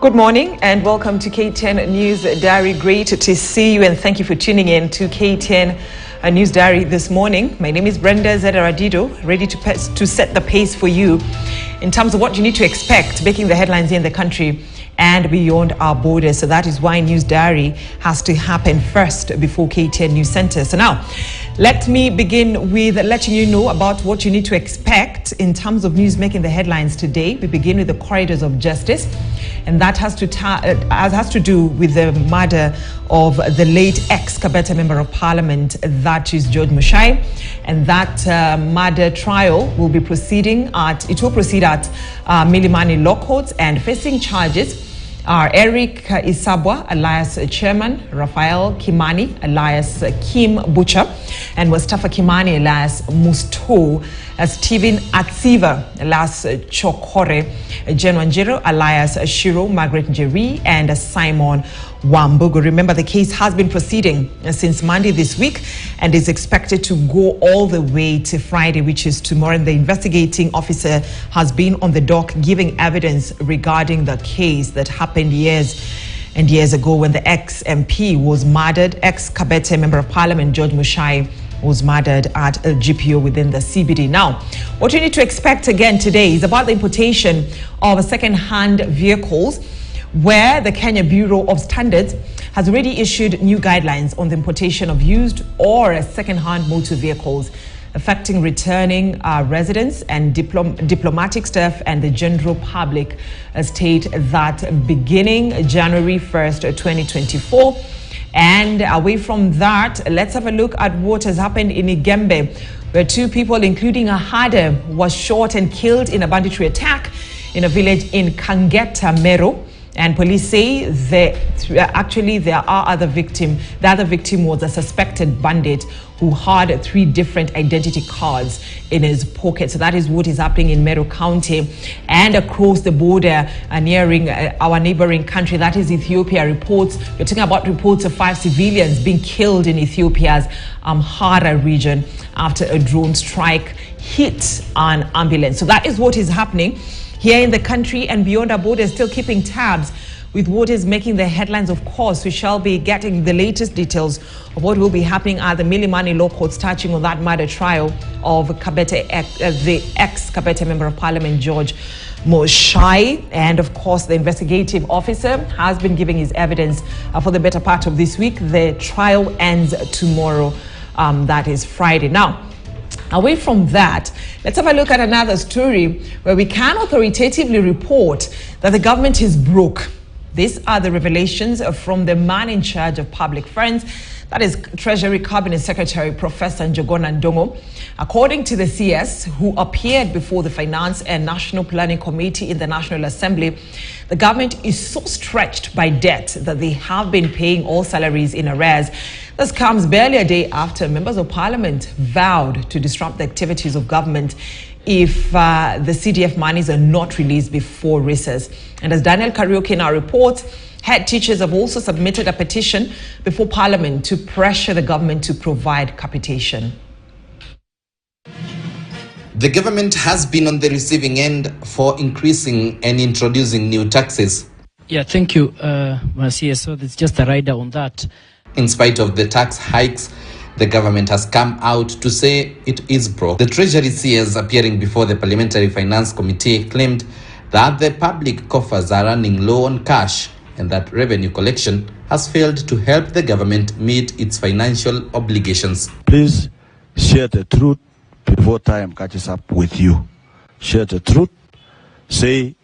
Good morning and welcome to K10 News Diary. Great to see you and thank you for tuning in to K10 News Diary this morning. My name is Brenda Zedaradido, ready to set the pace for you in terms of what you need to expect making the headlines in the country and beyond our borders. So that is why News Diary has to happen first before K10 News Center. So now, let me begin with letting you know about what you need to expect in terms of news making the headlines today. We begin with the corridors of justice, and that has to do with the murder of the late ex-Kabete Member of Parliament, that is George Mushai, and that murder trial will proceed at Milimani Law Courts, and facing charges are Eric Isabwa, alias Chairman, Raphael Kimani, alias Kim Butcher, and Mustafa Kimani, alias Musto, Stephen Atsiva, alias Chokore, Jen Wanjiro, alias Shiro, Margaret Njeri, and Simon Wambugu. Remember, the case has been proceeding since Monday this week and is expected to go all the way to Friday, which is tomorrow. And the investigating officer has been on the dock giving evidence regarding the case that happened years and years ago when the ex-MP was murdered. Ex-Kabete Member of Parliament George Mushai was murdered at a GPO within the CBD. Now, what you need to expect again today is about the importation of second-hand vehicles, where the Kenya Bureau of Standards has already issued new guidelines on the importation of used or second-hand motor vehicles, affecting returning residents and diplomatic staff and the general public. State that beginning January 1st, 2024. And away from that, let's have a look at what has happened in Igembe, where two people, including a herder, was shot and killed in a banditry attack in a village in Kangeta, Meru. And police say there are other victims. The other victim was a suspected bandit who had 3 different identity cards in his pocket. So that is what is happening in Meru County and across the border nearing our neighboring country, that is Ethiopia. We're talking about reports of 5 civilians being killed in Ethiopia's Amhara region after a drone strike hit an ambulance. So that is what is happening here in the country and beyond our borders, still keeping tabs with what is making the headlines. Of course, we shall be getting the latest details of what will be happening at the Milimani Law Courts touching on that murder trial of the ex-Kabete Member of Parliament, George Mushai. And of course, the investigative officer has been giving his evidence for the better part of this week. The trial ends tomorrow, that is Friday. Now, away from that, let's have a look at another story where we can authoritatively report that the government is broke. These are the revelations from the man in charge of public funds, that is Treasury Cabinet Secretary Professor Njuguna Ndungu. According to the CS, who appeared before the Finance and National Planning Committee in the National Assembly, the government is so stretched by debt that they have been paying all salaries in arrears. This comes barely a day after members of parliament vowed to disrupt the activities of government if the CDF monies are not released before recess. And as Daniel Karaoke now reports, head teachers have also submitted a petition before parliament to pressure the government to provide capitation. The government has been on the receiving end for increasing and introducing new taxes. Yeah, thank you, Marcia. So it's just a rider on that. In spite of the tax hikes, the government has come out to say it is broke. The Treasury CS, appearing before the Parliamentary Finance Committee, claimed that the public coffers are running low on cash and that revenue collection has failed to help the government meet its financial obligations. Please share the truth before time catches up with you. Share the truth. Say,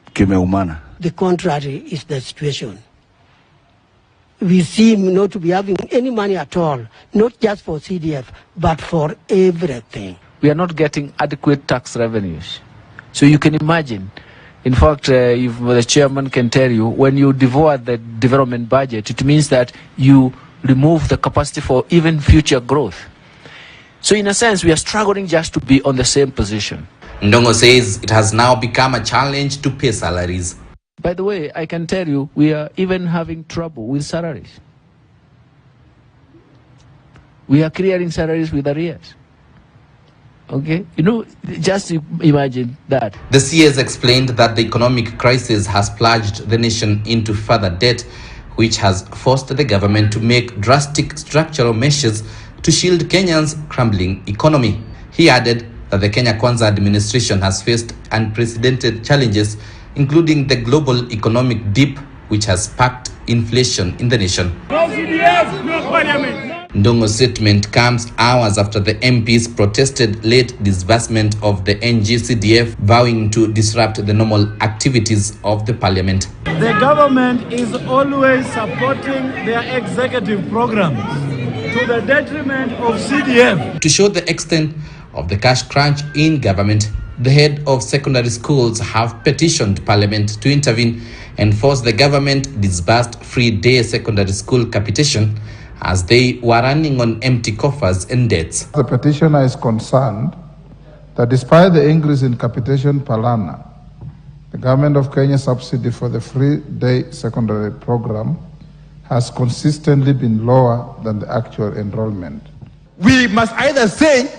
kimeumana. The contrary is the situation. We seem not to be having any money at all, not just for CDF, but for everything. We are not getting adequate tax revenues. So you can imagine, in fact, if the chairman can tell you, when you devour the development budget, it means that you remove the capacity for even future growth. So in a sense, we are struggling just to be on the same position. Ndungu says it has now become a challenge to pay salaries. By the way, I can tell you, we are even having trouble with salaries. We are clearing salaries with arrears. Okay, you know, just imagine that. The CS explained that the economic crisis has plunged the nation into further debt, which has forced the government to make drastic structural measures to shield Kenya's crumbling economy. He added that the Kenya Kwanza administration has faced unprecedented challenges, including the global economic dip, which has sparked inflation in the nation. Ndungu's statement comes hours after the MPs protested late disbursement of the NG-CDF, vowing to disrupt the normal activities of the parliament. The government is always supporting their executive programs to the detriment of CDF. To show the extent of the cash crunch in government, the head of secondary schools have petitioned Parliament to intervene and force the government disbursed free day secondary school capitation, as they were running on empty coffers and debts. The petitioner is concerned that despite the increase in capitation per learner, the Government of Kenya subsidy for the free day secondary program has consistently been lower than the actual enrollment. We must either say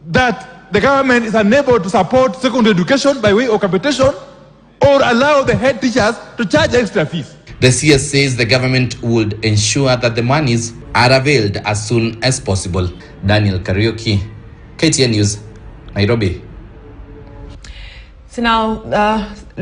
that the government is unable to support secondary education by way of capitation, or allow the head teachers to charge extra fees. The CS says the government would ensure that the monies are availed as soon as possible. Daniel Kariuki, KTN News, Nairobi. So now,